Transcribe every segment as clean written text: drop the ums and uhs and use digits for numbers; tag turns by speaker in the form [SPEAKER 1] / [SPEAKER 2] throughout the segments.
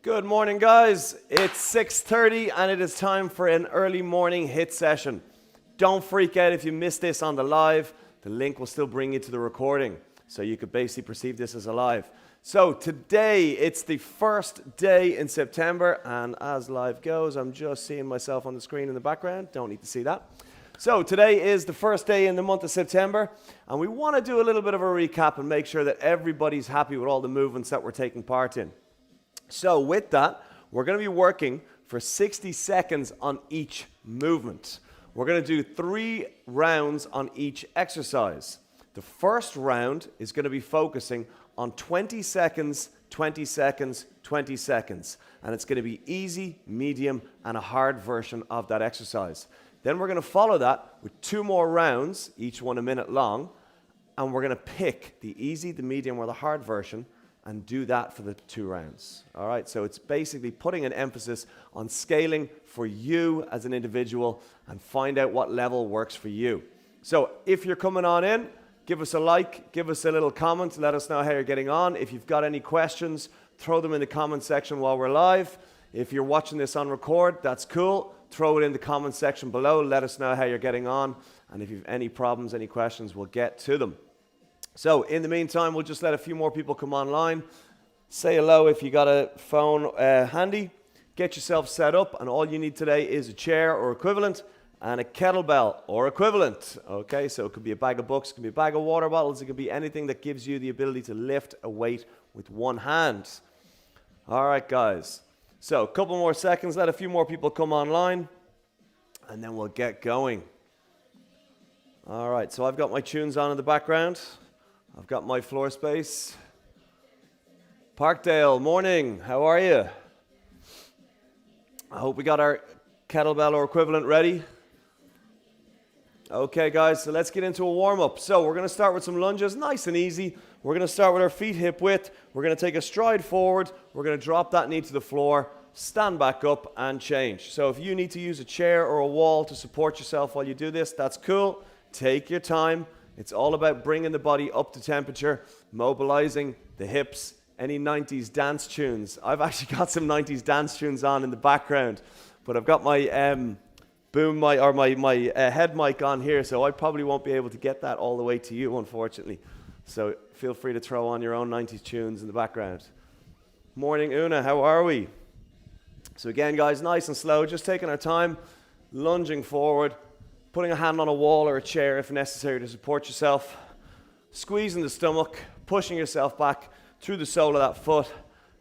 [SPEAKER 1] Good morning, guys. It's 6:30 and it is time for an early morning HIIT session. Don't freak out if you miss this on the live. The link will still bring you to the recording, so you could basically perceive this as a live. So today, it's the first day in September, and as live goes, I'm just seeing myself on the screen in the background. Don't need to see that. So today is the first day in the month of September, and we want to do a little bit of a recap and make sure that everybody's happy with all the movements that we're taking part in. So with that, we're going to be working for 60 seconds on each movement. We're going to do 3 rounds on each exercise. The first round is going to be focusing on 20 seconds, 20 seconds, 20 seconds. And it's going to be easy, medium, and a hard version of that exercise. Then we're going to follow that with 2 more rounds, each one a minute long. And we're going to pick the easy, the medium, or the hard version and do that for the 2 rounds. All right, so it's basically putting an emphasis on scaling for you as an individual and find out what level works for you. So if you're coming on in, give us a like, give us a little comment, let us know how you're getting on. If you've got any questions, throw them in the comment section while we're live. If you're watching this on record, that's cool. Throw it in the comment section below, let us know how you're getting on. And if you've any problems, any questions, we'll get to them. So in the meantime, we'll just let a few more people come online. Say hello if you got a phone handy. Get yourself set up, and all you need today is a chair or equivalent and a kettlebell or equivalent. Okay, so it could be a bag of books, it could be a bag of water bottles, it could be anything that gives you the ability to lift a weight with one hand. All right, guys. So a couple more seconds, let a few more people come online, and then we'll get going. All right, so I've got my tunes on in the background. I've got my floor space. Parkdale, morning. How are you? I hope we got our kettlebell or equivalent ready. Okay, guys, so let's get into a warm-up. So we're going to start with some lunges, nice and easy. We're going to start with our feet hip width. We're going to take a stride forward. We're going to drop that knee to the floor, stand back up, and change. So if you need to use a chair or a wall to support yourself while you do this, that's cool. Take your time. It's all about bringing the body up to temperature, mobilizing the hips. Any 90s dance tunes? I've actually got some 90s dance tunes on in the background, but I've got my boom mic or my head mic on here, so I probably won't be able to get that all the way to you, unfortunately. So feel free to throw on your own 90s tunes in the background. Morning, Una. How are we? So again, guys, nice and slow, just taking our time, lunging forward, putting a hand on a wall or a chair if necessary to support yourself, squeezing the stomach, pushing yourself back through the sole of that foot,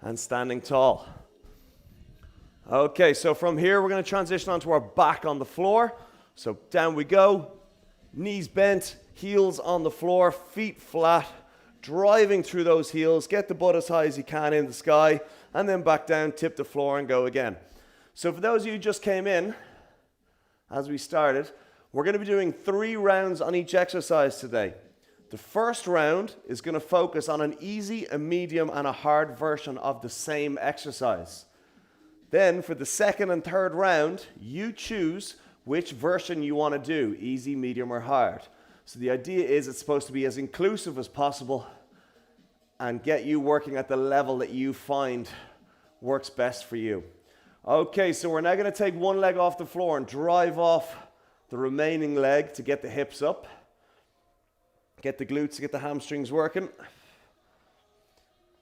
[SPEAKER 1] and standing tall. Okay, so from here we're going to transition onto our back on the floor. So down we go, knees bent, heels on the floor, feet flat, driving through those heels, get the butt as high as you can in the sky, and then back down, tip the floor, and go again. So for those of you who just came in, as we started, we're going to be doing 3 rounds on each exercise today. The first round is going to focus on an easy, a medium, and a hard version of the same exercise. Then for the second and third round, you choose which version you want to do, easy, medium, or hard. So the idea is it's supposed to be as inclusive as possible and get you working at the level that you find works best for you. Okay, so we're now going to take one leg off the floor and drive off the remaining leg to get the hips up, get the glutes, get the hamstrings working.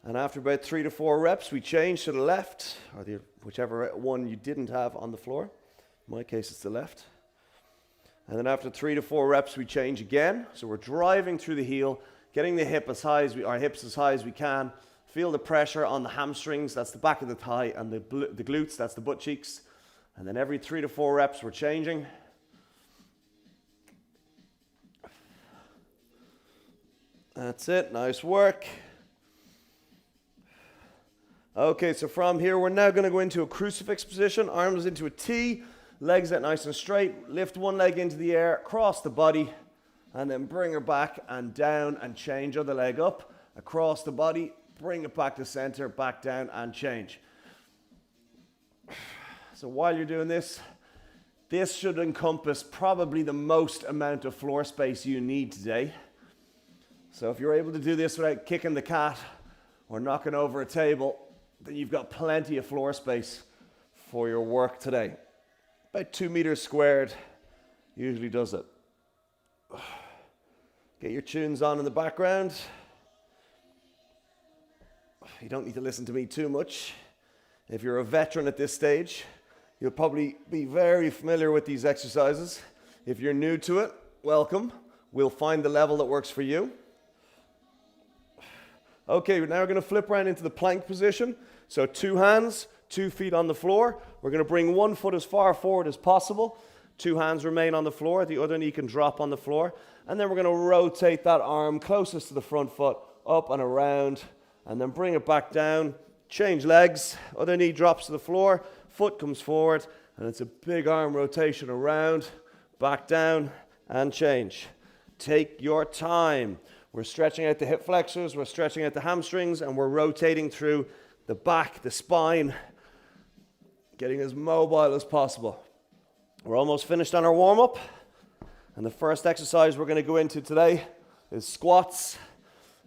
[SPEAKER 1] And after about 3 to 4 reps, we change to the left, or whichever one you didn't have on the floor. In my case, it's the left. And then after 3 to 4 reps, we change again. So we're driving through the heel, getting the hip as high as our hips as high as we can. Feel the pressure on the hamstrings, that's the back of the thigh, and the glutes, that's the butt cheeks. And then every 3 to 4 reps, we're changing. That's it, nice work. Okay, so from here, we're now going to go into a crucifix position, arms into a T, legs out nice and straight, lift one leg into the air, cross the body, and then bring her back and down and change, other leg up, across the body, bring it back to center, back down and change. So while you're doing this, this should encompass probably the most amount of floor space you need today. So if you're able to do this without kicking the cat or knocking over a table, then you've got plenty of floor space for your work today. About 2 meters squared usually does it. Get your tunes on in the background. You don't need to listen to me too much. If you're a veteran at this stage, you'll probably be very familiar with these exercises. If you're new to it, welcome. We'll find the level that works for you. Okay, now we're going to flip around into the plank position. So 2 hands, 2 feet on the floor. We're going to bring 1 foot as far forward as possible. 2 hands remain on the floor. The other knee can drop on the floor. And then we're going to rotate that arm closest to the front foot, up and around, and then bring it back down. Change legs. Other knee drops to the floor. Foot comes forward, and it's a big arm rotation around, back down, and change. Take your time. We're stretching out the hip flexors, we're stretching out the hamstrings, and we're rotating through the back, the spine, getting as mobile as possible. We're almost finished on our warm-up, and the first exercise we're going to go into today is squats,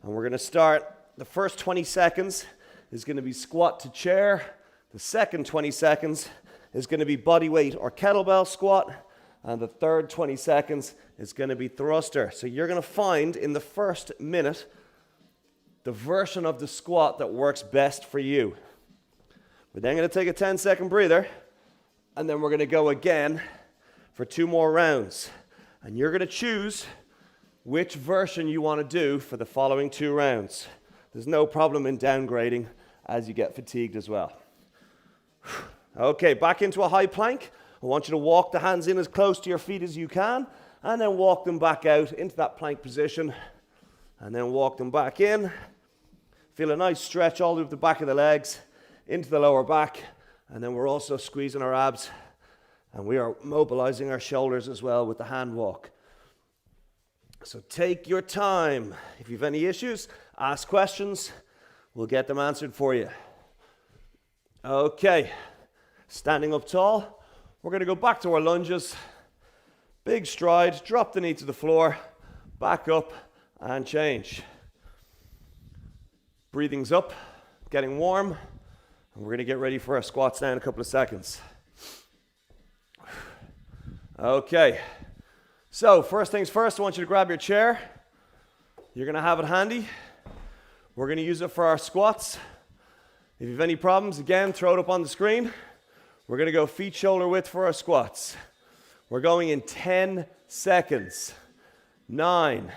[SPEAKER 1] and we're going to start. The first 20 seconds is going to be squat to chair. The second 20 seconds is going to be body weight or kettlebell squat, and the third 20 seconds is going to be thruster. So you're going to find in the first minute the version of the squat that works best for you. We're then going to take a 10-second breather, and then we're going to go again for 2 more rounds. And you're going to choose which version you want to do for the following 2 rounds. There's no problem in downgrading as you get fatigued as well. Okay, back into a high plank. I want you to walk the hands in as close to your feet as you can, and then walk them back out into that plank position, and then walk them back in. Feel a nice stretch all over the back of the legs, into the lower back, and then we're also squeezing our abs, and we are mobilizing our shoulders as well with the hand walk. So take your time. If you have any issues, ask questions. We'll get them answered for you. Okay, standing up tall. We're going to go back to our lunges. Big stride, drop the knee to the floor, back up and change. Breathing's up, getting warm, and we're going to get ready for our squats now in a couple of seconds. Okay, so first things first, I want you to grab your chair. You're going to have it handy. We're going to use it for our squats. If you have any problems, again, throw it up on the screen. We're going to go feet shoulder width for our squats. We're going in 10 seconds. 9,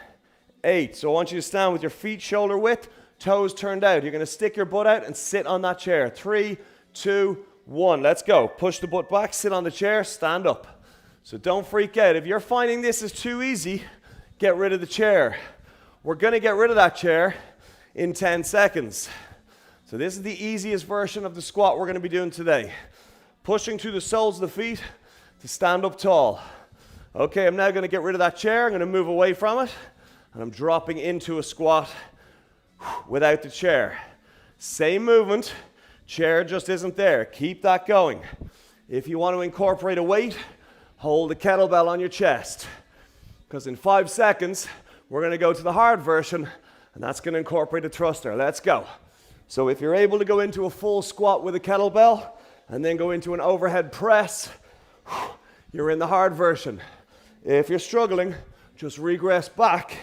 [SPEAKER 1] 8. So I want you to stand with your feet shoulder width, toes turned out. You're going to stick your butt out and sit on that chair. 3, 2, 1. Let's go. Push the butt back, sit on the chair, stand up. So don't freak out. If you're finding this is too easy, get rid of the chair. We're going to get rid of that chair in 10 seconds. So this is the easiest version of the squat we're going to be doing today. Pushing through the soles of the feet to stand up tall. Okay, I'm now going to get rid of that chair. I'm going to move away from it, and I'm dropping into a squat without the chair. Same movement, chair just isn't there. Keep that going. If you want to incorporate a weight, hold a kettlebell on your chest, because in 5 seconds, we're going to go to the hard version, and that's going to incorporate a thruster. Let's go. So if you're able to go into a full squat with a kettlebell, and then go into an overhead press, you're in the hard version. If you're struggling, just regress back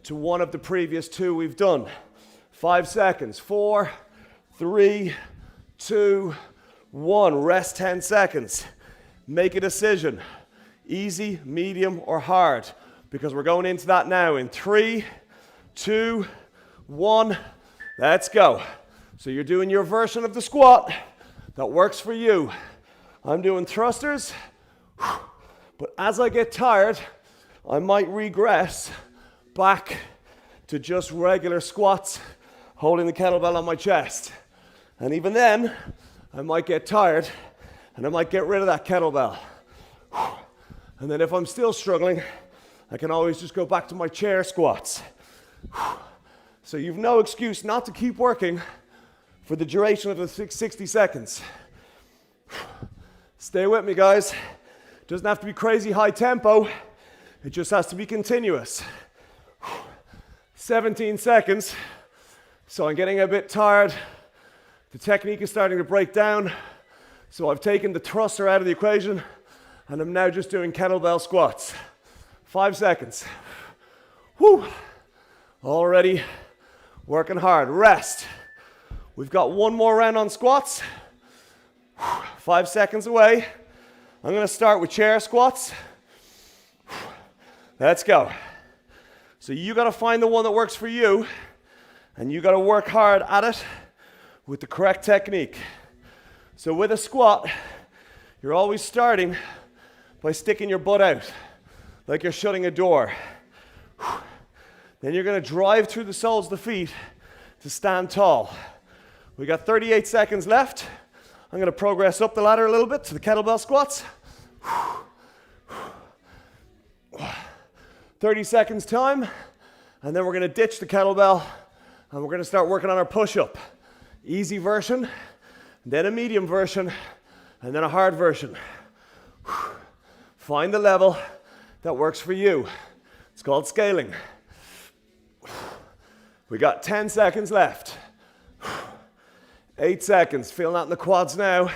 [SPEAKER 1] to one of the previous 2 we've done. 5 seconds. 4, 3, 2, 1. Rest 10 seconds. Make a decision. Easy, medium, or hard. Because we're going into that now in 3, 2, 1. Let's go. So you're doing your version of the squat that works for you. I'm doing thrusters, but as I get tired, I might regress back to just regular squats, holding the kettlebell on my chest. And even then, I might get tired, and I might get rid of that kettlebell. And then if I'm still struggling, I can always just go back to my chair squats. So you've no excuse not to keep working for the duration of the 60 seconds. Stay with me, guys. It doesn't have to be crazy high tempo. It just has to be continuous. 17 seconds. So I'm getting a bit tired. The technique is starting to break down. So I've taken the thruster out of the equation and I'm now just doing kettlebell squats. 5 seconds. Whew. Already working hard. Rest. We've got one more round on squats. 5 seconds away. I'm going to start with chair squats. Let's go. So you got to find the one that works for you, and you got to work hard at it with the correct technique. So with a squat, you're always starting by sticking your butt out, like you're shutting a door. Then you're going to drive through the soles of the feet to stand tall. We got 38 seconds left. I'm going to progress up the ladder a little bit to the kettlebell squats. 30 seconds time, and then we're going to ditch the kettlebell, and we're going to start working on our push-up. Easy version, then a medium version, and then a hard version. Find the level that works for you. It's called scaling. We got 10 seconds left. 8 seconds, feeling that in the quads now.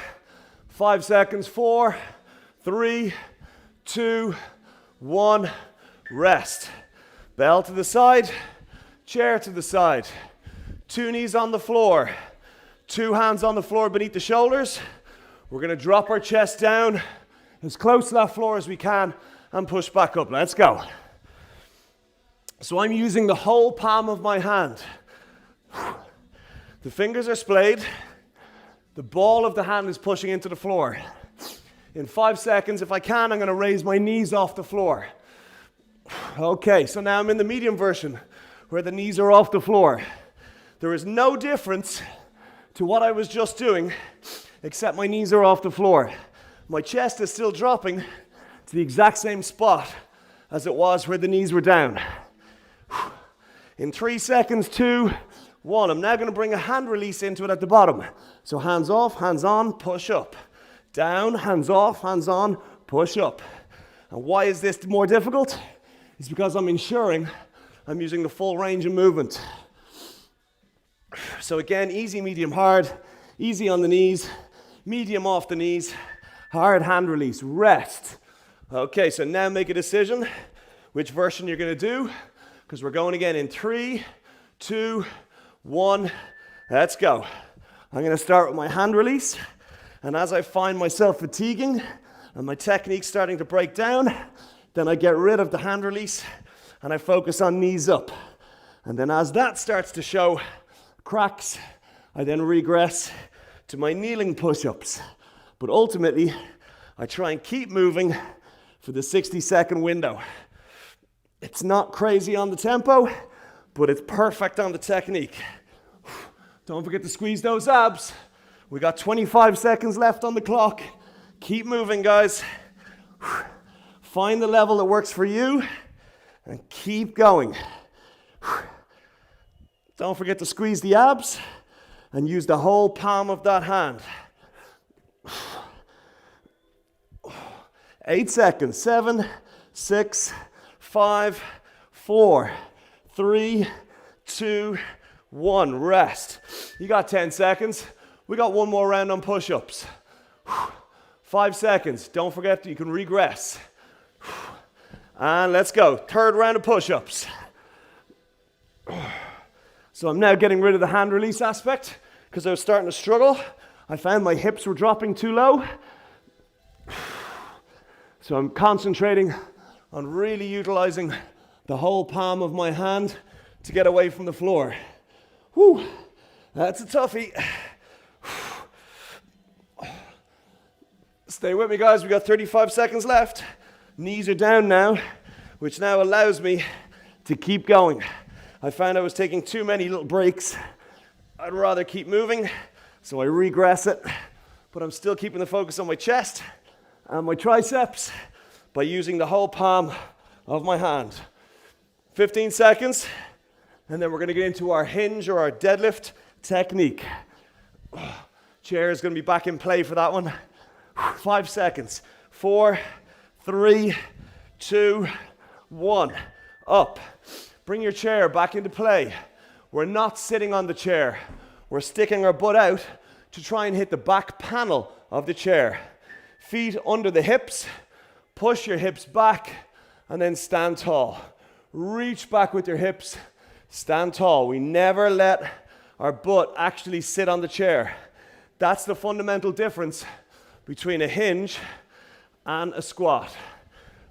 [SPEAKER 1] 5 seconds, 4, 3, 2, 1, rest. Bell to the side, chair to the side. 2 knees on the floor, 2 hands on the floor beneath the shoulders. We're gonna drop our chest down as close to that floor as we can and push back up. Let's go. So I'm using the whole palm of my hand. The fingers are splayed. The ball of the hand is pushing into the floor. In 5 seconds, if I can, I'm going to raise my knees off the floor. Okay, so now I'm in the medium version where the knees are off the floor. There is no difference to what I was just doing except my knees are off the floor. My chest is still dropping to the exact same spot as it was where the knees were down. In 3 seconds, 2, 1. I'm now going to bring a hand release into it at the bottom. So hands off, hands on, push up. Down, hands off, hands on, push up. And why is this more difficult? It's because I'm ensuring I'm using the full range of movement. So again, easy, medium, hard. Easy on the knees, medium off the knees, hard hand release, rest. Okay, so now make a decision which version you're going to do, because we're going again in 3, 2, 1, let's go. I'm going to start with my hand release, and as I find myself fatiguing and my technique starting to break down, then I get rid of the hand release and I focus on knees up. And then as that starts to show cracks, I then regress to my kneeling push-ups. But ultimately, I try and keep moving for the 60-second window. It's not crazy on the tempo, but it's perfect on the technique. Don't forget to squeeze those abs. We got 25 seconds left on the clock. Keep moving, guys. Find the level that works for you and keep going. Don't forget to squeeze the abs and use the whole palm of that hand. 8 seconds. 7, 6, 5, 4, 3, 2, 1. Rest. You got 10 seconds. We got one more round on push-ups. 5 seconds. Don't forget that you can regress. And let's go. Third round of push-ups. So I'm now getting rid of the hand release aspect because I was starting to struggle. I found my hips were dropping too low. So I'm concentrating on really utilizing the whole palm of my hand to get away from the floor. Whew, that's a toughie. Stay with me, guys. We got 35 seconds left. Knees are down now, which now allows me to keep going. I found I was taking too many little breaks. I'd rather keep moving, so I regress it, but I'm still keeping the focus on my chest and my triceps by using the whole palm of my hand. 15 seconds, and then we're gonna get into our hinge or our deadlift technique. Chair is gonna be back in play for that one. 5 seconds. 4, 3, 2, 1. Up. Bring your chair back into play. We're not sitting on the chair. We're sticking our butt out to try and hit the back panel of the chair. Feet under the hips, push your hips back, and then stand tall. Reach back with your hips, stand tall. We never let our butt actually sit on the chair. That's the fundamental difference between a hinge and a squat.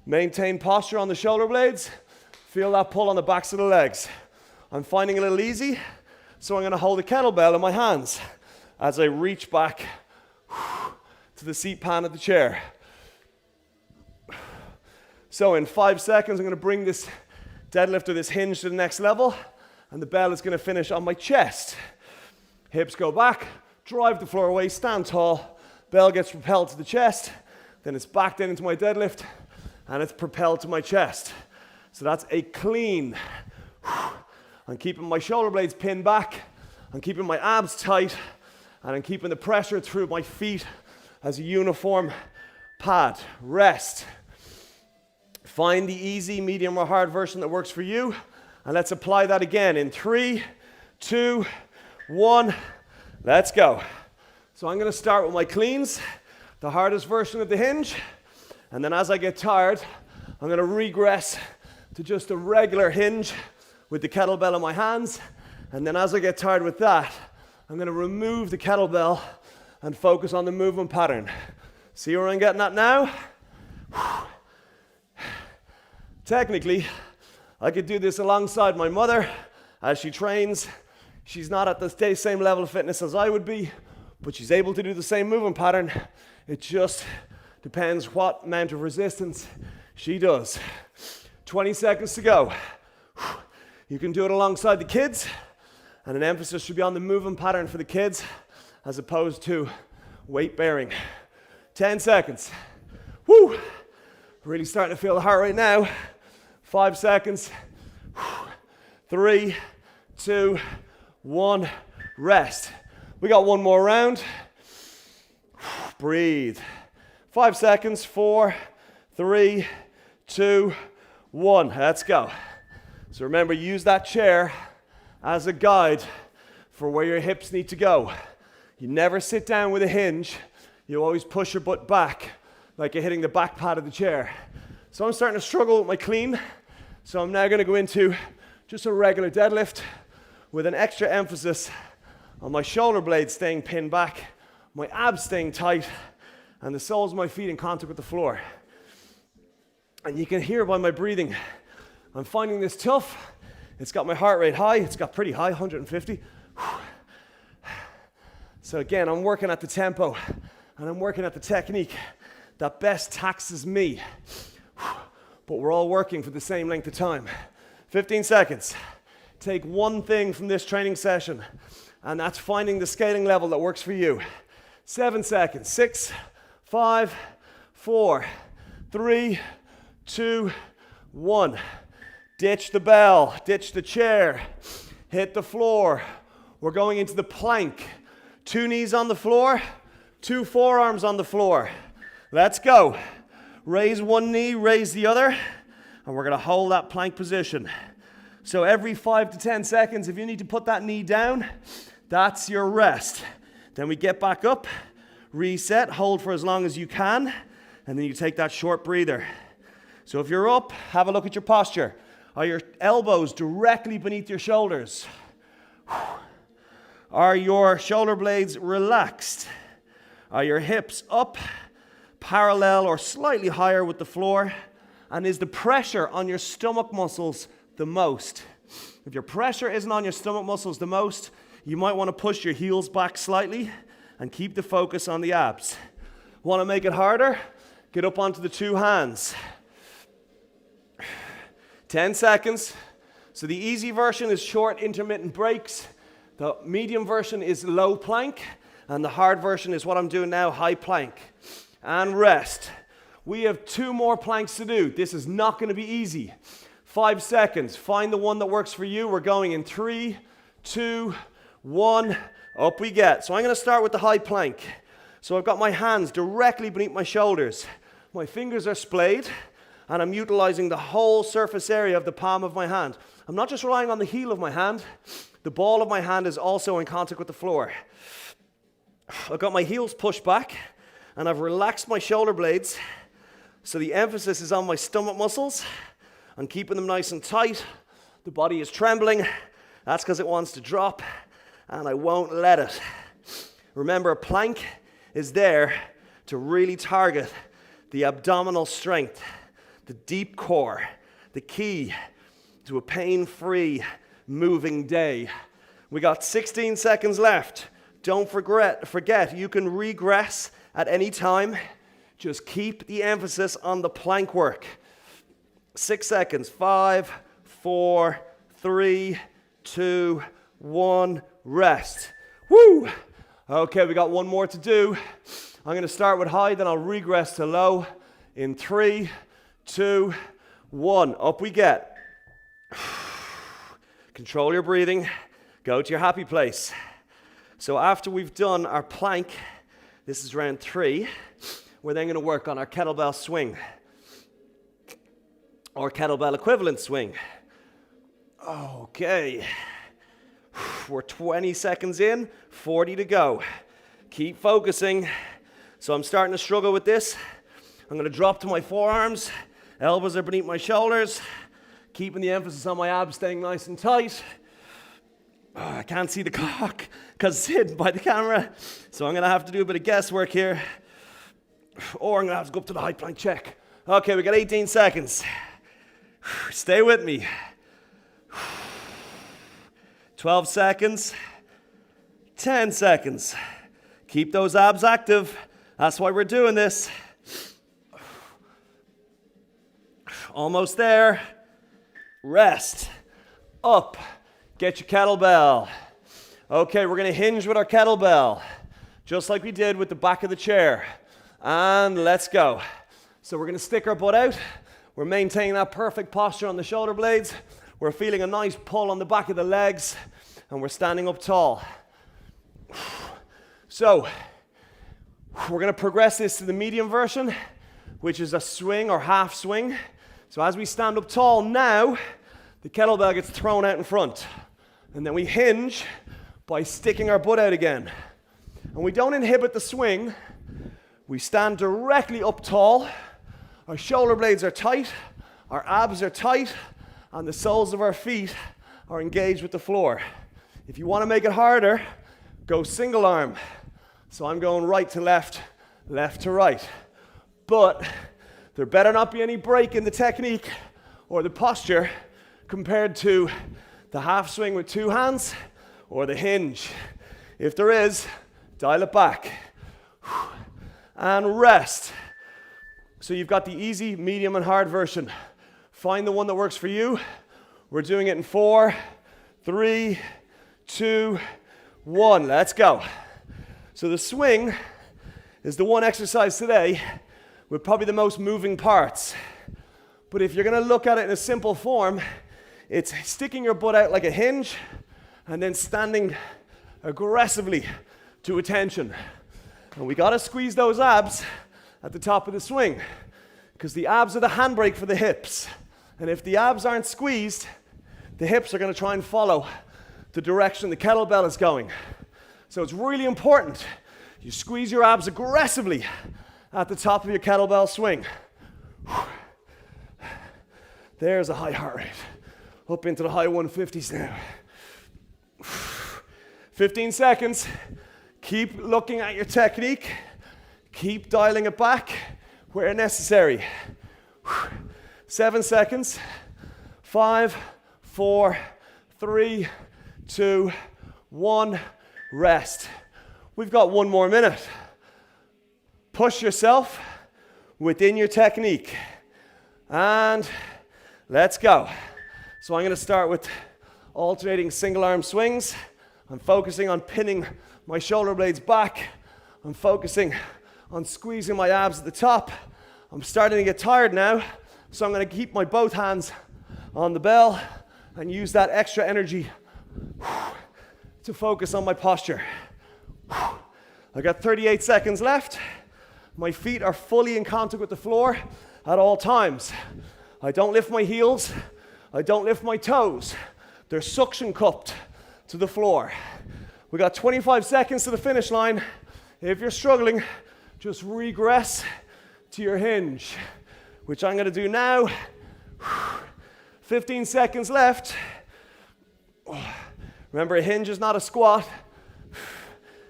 [SPEAKER 1] Maintain posture on the shoulder blades. Feel that pull on the backs of the legs. I'm finding it a little easy, so I'm going to hold the kettlebell in my hands as I reach back to the seat pan of the chair. So in 5 seconds, I'm going to bring this deadlift or this hinge to the next level, and the bell is going to finish on my chest. Hips go back, drive the floor away, stand tall, bell gets propelled to the chest, then it's back down into my deadlift, and it's propelled to my chest. So that's a clean. I'm keeping my shoulder blades pinned back, I'm keeping my abs tight, and I'm keeping the pressure through my feet as a uniform pad. Rest. Find the easy, medium, or hard version that works for you, and let's apply that again in 3, 2, 1. Let's go. So I'm going to start with my cleans, the hardest version of the hinge, and then as I get tired, I'm going to regress to just a regular hinge with the kettlebell in my hands, and then as I get tired with that, I'm going to remove the kettlebell and focus on the movement pattern. See where I'm getting at now? Technically, I could do this alongside my mother as she trains. She's not at the same level of fitness as I would be, but she's able to do the same movement pattern. It just depends what amount of resistance she does. 20 seconds to go. You can do it alongside the kids, and an emphasis should be on the movement pattern for the kids as opposed to weight bearing. 10 seconds. Woo! Really starting to feel the heart rate now. 5 seconds. 3, 2, 1. Rest. We got one more round. Breathe. 5 seconds. 4, 3, 2, 1. Let's go. So remember, use that chair as a guide for where your hips need to go. You never sit down with a hinge. You always push your butt back like you're hitting the back pad of the chair. So I'm starting to struggle with my clean. So I'm now going to go into just a regular deadlift with an extra emphasis on my shoulder blades staying pinned back, my abs staying tight, and the soles of my feet in contact with the floor. And you can hear by my breathing, I'm finding this tough. It's got my heart rate high. It's got pretty high, 150. So again, I'm working at the tempo and I'm working at the technique that best taxes me. But we're all working for the same length of time. 15 seconds. Take one thing from this training session, and that's finding the scaling level that works for you. 7 seconds. 6, 5, 4, 3, 2, 1. Ditch the bell, ditch the chair, hit the floor. We're going into the plank. 2 knees on the floor, 2 forearms on the floor. Let's go. Raise one knee, raise the other, and we're going to hold that plank position. So every 5 to 10 seconds, if you need to put that knee down, that's your rest. Then we get back up, reset, hold for as long as you can, and then you take that short breather. So if you're up, have a look at your posture. Are your elbows directly beneath your shoulders? Are your shoulder blades relaxed? Are your hips up, parallel or slightly higher with the floor? And is the pressure on your stomach muscles the most? If your pressure isn't on your stomach muscles the most, you might want to push your heels back slightly and keep the focus on the abs. Want to make it harder? Get up onto the 2 hands. 10 seconds. So the easy version is short intermittent breaks. The medium version is low plank. And the hard version is what I'm doing now, high plank. And rest. We have 2 more planks to do. This is not going to be easy. 5 seconds. Find the one that works for you. We're going in 3, 2, 1. Up we get. So I'm going to start with the high plank. So I've got my hands directly beneath my shoulders. My fingers are splayed, and I'm utilizing the whole surface area of the palm of my hand. I'm not just relying on the heel of my hand. The ball of my hand is also in contact with the floor. I've got my heels pushed back and I've relaxed my shoulder blades. So the emphasis is on my stomach muscles. I'm keeping them nice and tight. The body is trembling. That's because it wants to drop and I won't let it. Remember, a plank is there to really target the abdominal strength, the deep core, the key to a pain-free moving day. We got 16 seconds left. Don't forget, you can regress at any time. Just keep the emphasis on the plank work. 6 seconds. 5, 4, 3, 2, 1. Rest. Woo! Okay, we got one more to do. I'm going to start with high, then I'll regress to low in 3, 2, 1. Up we get. Control your breathing. Go to your happy place. So after we've done our plank, this is round 3, we're then going to work on our kettlebell swing or kettlebell equivalent swing. Okay. We're 20 seconds in, 40 to go. Keep focusing. So I'm starting to struggle with this. I'm going to drop to my forearms. Elbows are beneath my shoulders. Keeping the emphasis on my abs, staying nice and tight. I can't see the clock because it's hidden by the camera. So I'm going to have to do a bit of guesswork here. Or I'm going to have to go up to the high plank check. Okay, we got 18 seconds. Stay with me. 12 seconds. 10 seconds. Keep those abs active. That's why we're doing this. Almost there. Rest. Up. Get your kettlebell. Okay, we're going to hinge with our kettlebell, just like we did with the back of the chair. And let's go. So we're going to stick our butt out. We're maintaining that perfect posture on the shoulder blades. We're feeling a nice pull on the back of the legs, and we're standing up tall. So we're going to progress this to the medium version, which is a swing or half swing. So as we stand up tall now, the kettlebell gets thrown out in front. And then we hinge by sticking our butt out again. And we don't inhibit the swing. We stand directly up tall. Our shoulder blades are tight. Our abs are tight. And the soles of our feet are engaged with the floor. If you want to make it harder, go single arm. So I'm going right to left, left to right. But there better not be any break in the technique or the posture compared to the half swing with 2 hands or the hinge. If there is, dial it back. And rest. So you've got the easy, medium, and hard version. Find the one that works for you. We're doing it in 4, 3, 2, 1. Let's go. So the swing is the one exercise today with probably the most moving parts. But if you're going to look at it in a simple form, it's sticking your butt out like a hinge and then standing aggressively to attention. And we got to squeeze those abs at the top of the swing because the abs are the handbrake for the hips. And if the abs aren't squeezed, the hips are going to try and follow the direction the kettlebell is going. So it's really important you squeeze your abs aggressively at the top of your kettlebell swing. There's a high heart rate. Up into the high 150s now. 15 seconds. Keep looking at your technique. Keep dialing it back where necessary. 7 seconds. 5, 4, 3, 2, 1. Rest. We've got 1 more minute. Push yourself within your technique. And let's go. So I'm going to start with alternating single arm swings. I'm focusing on pinning my shoulder blades back. I'm focusing on squeezing my abs at the top. I'm starting to get tired now, so I'm going to keep my both hands on the bell and use that extra energy to focus on my posture. I got 38 seconds left. My feet are fully in contact with the floor at all times. I don't lift my heels. I don't lift my toes. They're suction cupped to the floor. We got 25 seconds to the finish line. If you're struggling, just regress to your hinge, which I'm going to do now. 15 seconds left. Remember, a hinge is not a squat.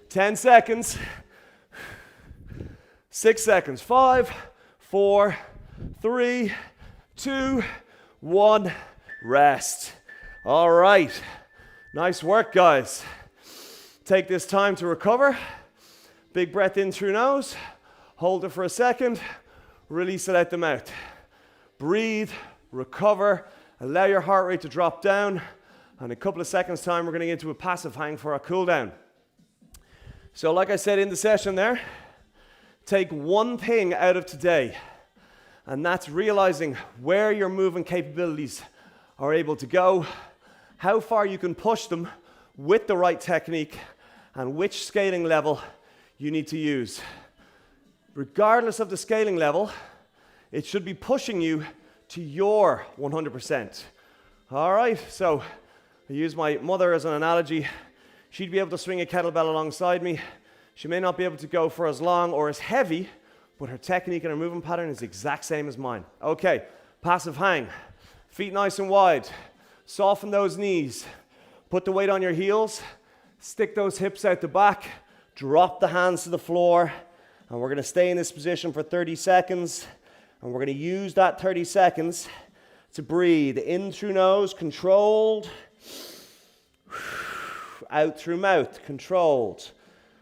[SPEAKER 1] 10 seconds. 6 seconds. 5, 4, 3, 2, 1. Rest. All right. Nice work, guys. Take this time to recover. Big breath in through nose. Hold it for a second. Release it out the mouth. Breathe, recover, allow your heart rate to drop down. And in a couple of seconds' time, we're going to get into a passive hang for our cool down. So like I said in the session there, take one thing out of today, and that's realizing where your movement capabilities are able to go, how far you can push them with the right technique, and which scaling level you need to use. Regardless of the scaling level, it should be pushing you to your 100%. All right, so I use my mother as an analogy. She'd be able to swing a kettlebell alongside me. She may not be able to go for as long or as heavy, but her technique and her movement pattern is the exact same as mine. Okay, passive hang. Feet nice and wide. Soften those knees. Put the weight on your heels. Stick those hips out the back. Drop the hands to the floor. And we're going to stay in this position for 30 seconds. And we're going to use that 30 seconds to breathe in through nose, controlled. Out through mouth, controlled.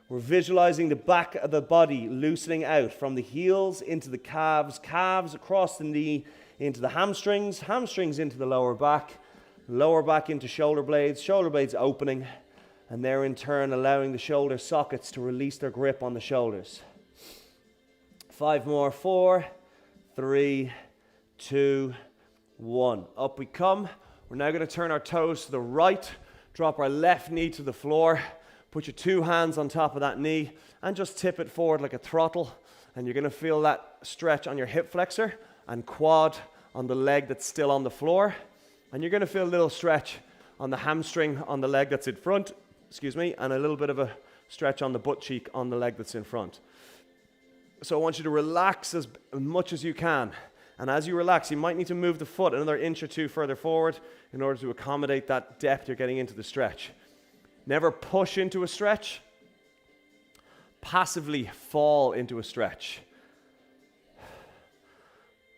[SPEAKER 1] We're visualizing the back of the body loosening out from the heels into the calves, calves across the knee into the hamstrings, hamstrings into the lower back into shoulder blades opening, and they're in turn allowing the shoulder sockets to release their grip on the shoulders. 5 more, 4, 3, 2, 1. Up we come. We're now going to turn our toes to the right, drop our left knee to the floor, put your 2 hands on top of that knee, and just tip it forward like a throttle. And you're going to feel that stretch on your hip flexor and quad on the leg that's still on the floor. And you're going to feel a little stretch on the hamstring on the leg that's in front, and a little bit of a stretch on the butt cheek on the leg that's in front. So I want you to relax as much as you can. And as you relax, you might need to move the foot another inch or 2 further forward in order to accommodate that depth you're getting into the stretch. Never push into a stretch. Passively fall into a stretch.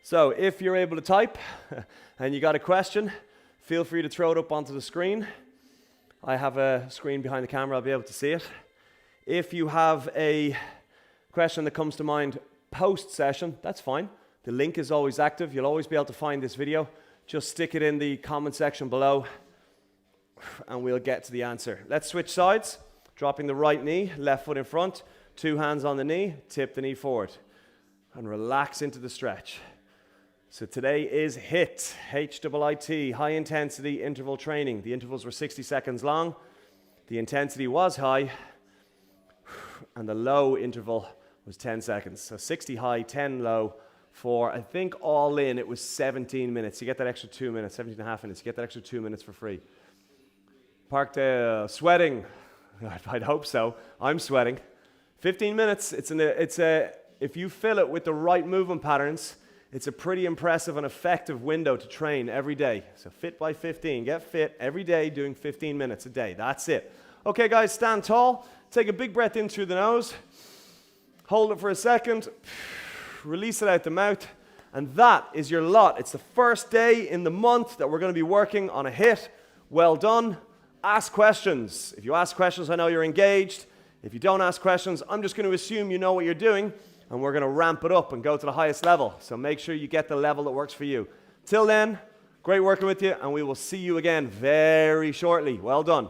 [SPEAKER 1] So if you're able to type and you got a question, feel free to throw it up onto the screen. I have a screen behind the camera, I'll be able to see it. If you have a question that comes to mind post-session, that's fine. The link is always active. You'll always be able to find this video. Just stick it in the comment section below and we'll get to the answer. Let's switch sides. Dropping the right knee, left foot in front, 2 hands on the knee, tip the knee forward and relax into the stretch. So today is HIIT, H-I-I-T, high intensity interval training. The intervals were 60 seconds long. The intensity was high and the low interval was 10 seconds. So 60 high, 10 low for, I think all in, it was 17 minutes. You get that extra 2 minutes, 17 and a half minutes. You get that extra 2 minutes for free. Partake, sweating. I'd hope so. I'm sweating. 15 minutes. If you fill it with the right movement patterns, it's a pretty impressive and effective window to train every day. So fit by 15. Get fit every day doing 15 minutes a day. That's it. Okay, guys, stand tall. Take a big breath in through the nose. Hold it for a second. Release it out the mouth. And that is your lot. It's the first day in the month that we're going to be working on a HIIT. Well done. Ask questions. If you ask questions, I know you're engaged. If you don't ask questions, I'm just going to assume you know what you're doing. And we're going to ramp it up and go to the highest level. So make sure you get the level that works for you. Till then, great working with you, and we will see you again very shortly. Well done.